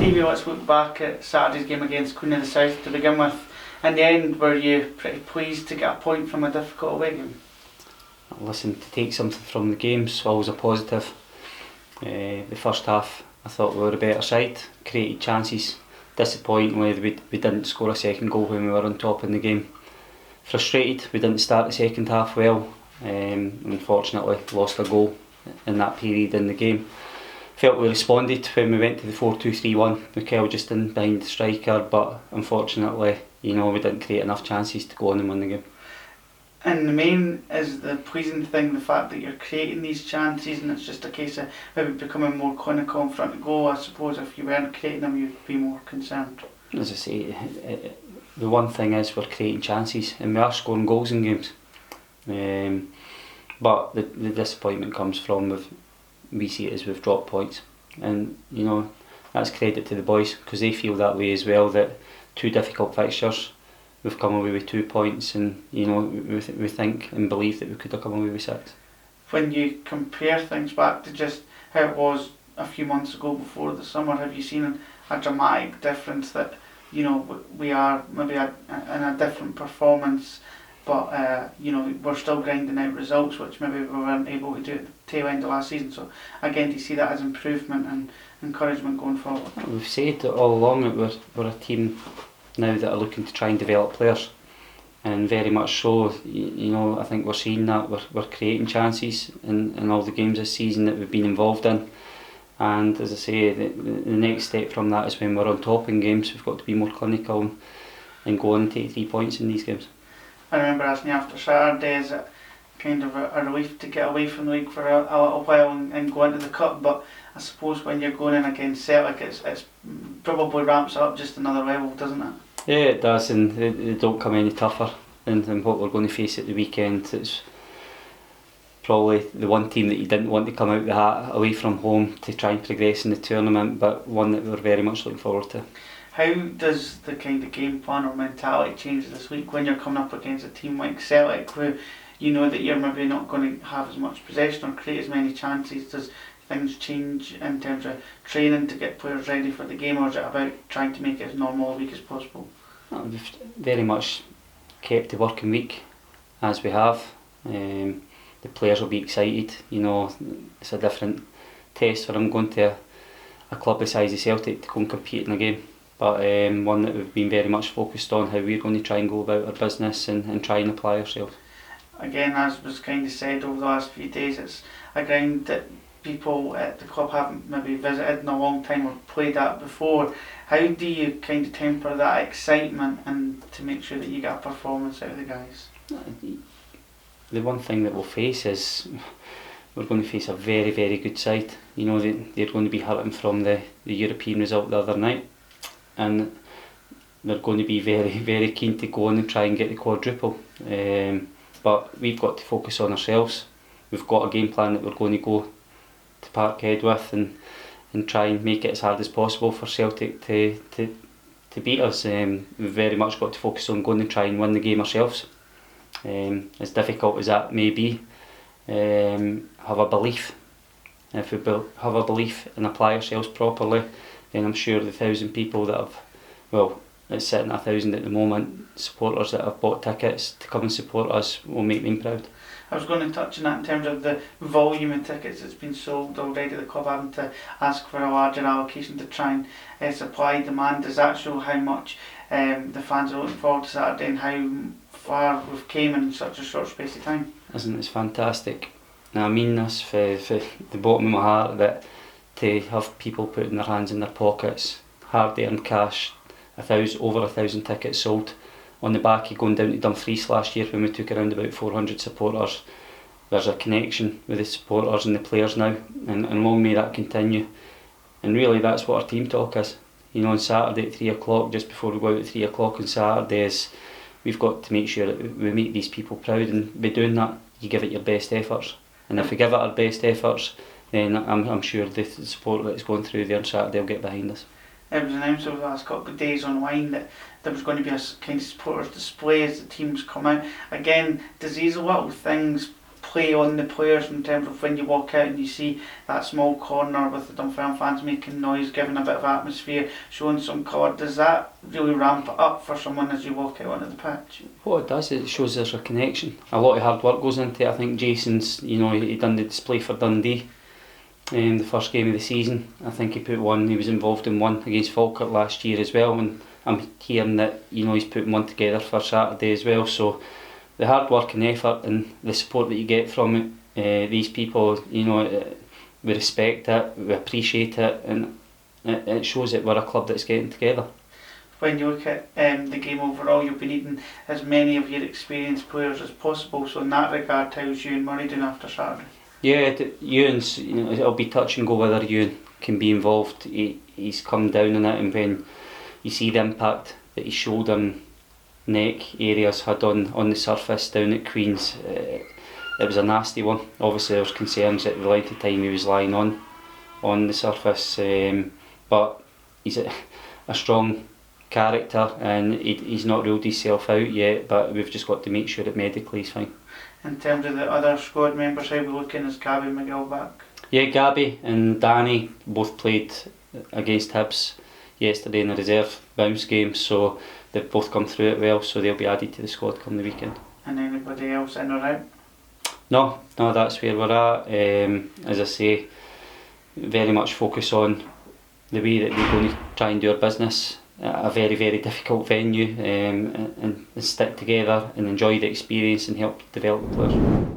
Stevie, let's look back at Saturday's game against Queen of the South to begin with. In the end, were you pretty pleased to get a point from a difficult away game? Listen, to take something from the game's always a positive. The first half, I thought we were a better side, created chances. Disappointingly, we didn't score a second goal when we were on top in the game. Frustrated, we didn't start the second half well. Unfortunately, lost a goal in that period in the game. Felt we responded when we went to the 4-2-3-1. Mikel just in behind the striker, but unfortunately, we didn't create enough chances to go on and win the game. And the main is the pleasing thing, the fact that you're creating these chances, and it's just a case of maybe becoming more clinical in front of goal. I suppose if you weren't creating them, you'd be more concerned. As I say, the one thing is we're creating chances and we are scoring goals in games. But the disappointment comes from we see it as we've dropped points, and that's credit to the boys because they feel that way as well. That 2 difficult fixtures, we've come away with 2 points, and we think and believe that we could have come away with 6. When you compare things back to just how it was a few months ago before the summer, have you seen a dramatic difference that we are maybe in a different performance, but we're still grinding out results which maybe we weren't able to do at the tail end of last season? So again, do you see that as improvement and encouragement going forward? We've said all along that we're a team now that are looking to try and develop players, and very much so. I think we're seeing that we're creating chances in all the games this season that we've been involved in. And as I say, the next step from that is when we're on top in games, we've got to be more clinical and go on and take 3 points in these games. I remember asking you after Saturday, is it kind of a relief to get away from the league for a little while and go into the cup? But I suppose when you're going in against Celtic, it's probably ramps up just another level, doesn't it? Yeah, it does, and they don't come any tougher than what we're going to face at the weekend. It's probably the one team that you didn't want to come out the hat away from home to try and progress in the tournament, but one that we're very much looking forward to. How does the kind of game plan or mentality change this week when you're coming up against a team like Celtic, who you know that you're maybe not going to have as much possession or create as many chances? Does things change in terms of training to get players ready for the game, or is it about trying to make it as normal a week as possible? We've very much kept the working week as we have. The players will be excited. It's a different test for them going to a club the size of Celtic to go and compete in a game, but one that we've been very much focused on how we're going to try and go about our business and try and apply ourselves. Again, as was kind of said over the last few days, it's a ground that people at the club haven't maybe visited in a long time or played at before. How do you kind of temper that excitement and to make sure that you get a performance out of the guys? The one thing that we'll face is we're going to face a very, very good side. They're going to be hurting from the European result the other night, and they're going to be very, very keen to go on and try and get the quadruple. But we've got to focus on ourselves. We've got a game plan that we're going to go to Parkhead with and try and make it as hard as possible for Celtic to beat us. We've very much got to focus on going and try and win the game ourselves. As difficult as that may be, have a belief. If we have a belief and apply ourselves properly, then I'm sure the 1,000 people that it's sitting at 1,000 at the moment, supporters that have bought tickets to come and support us, will make them proud. I was going to touch on that in terms of the volume of tickets that's been sold already. The club having to ask for a larger allocation to try and supply demand. Does that show how much the fans are looking forward to Saturday and how far we've came in such a short space of time? Isn't it fantastic? Now, I mean this for the bottom of my heart, that to have people putting their hands in their pockets, hard earned cash, over 1,000 tickets sold. On the back of going down to Dumfries last year when we took around about 400 supporters. There's a connection with the supporters and the players now, and long may that continue. And really that's what our team talk is. On Saturday at 3 o'clock, just before we go out at 3 o'clock on Saturdays, we've got to make sure that we make these people proud, and by doing that you give it your best efforts. And if we give it our best efforts, then I'm sure the support that's going through there on Saturday will get behind us. It was announced over the last couple of days online that there was going to be a kind of supporters display as the teams come out. Again, does these little things play on the players in terms of when you walk out and you see that small corner with the Dunfermline fans making noise, giving a bit of atmosphere, showing some colour? Does that really ramp it up for someone as you walk out onto the pitch? What it does is it shows there's a connection. A lot of hard work goes into it. I think Jason's, he done the display for Dundee. The first game of the season, I think he was involved in one against Falkirk last year as well, and I'm hearing that he's putting one together for Saturday as well. So the hard work and effort and the support that you get from it, these people, we respect it, we appreciate it, and it shows that we're a club that's getting together. When you look at the game overall, you'll be needing as many of your experienced players as possible, so in that regard, how's Ewan Murray doing after Saturday? Yeah, Ewan's, it'll be touch and go whether Ewan can be involved. He's come down in it, and when you see the impact that his shoulder and neck areas had on the surface down at Queen's, it was a nasty one. Obviously there was concerns at the length of time he was lying on the surface, but he's a strong character, and he's not ruled himself out yet, but we've just got to make sure that medically he's fine. In terms of the other squad members, how are we looking? Is Gabby McGill back? Yeah, Gabby and Danny both played against Hibs yesterday in the reserve bounce game, so they've both come through it well, so they'll be added to the squad come the weekend. And anybody else in or out? No, that's where we're at. As I say, very much focus on the way that we're going to try and do our business at a very, very difficult venue, and stick together and enjoy the experience and help develop the players.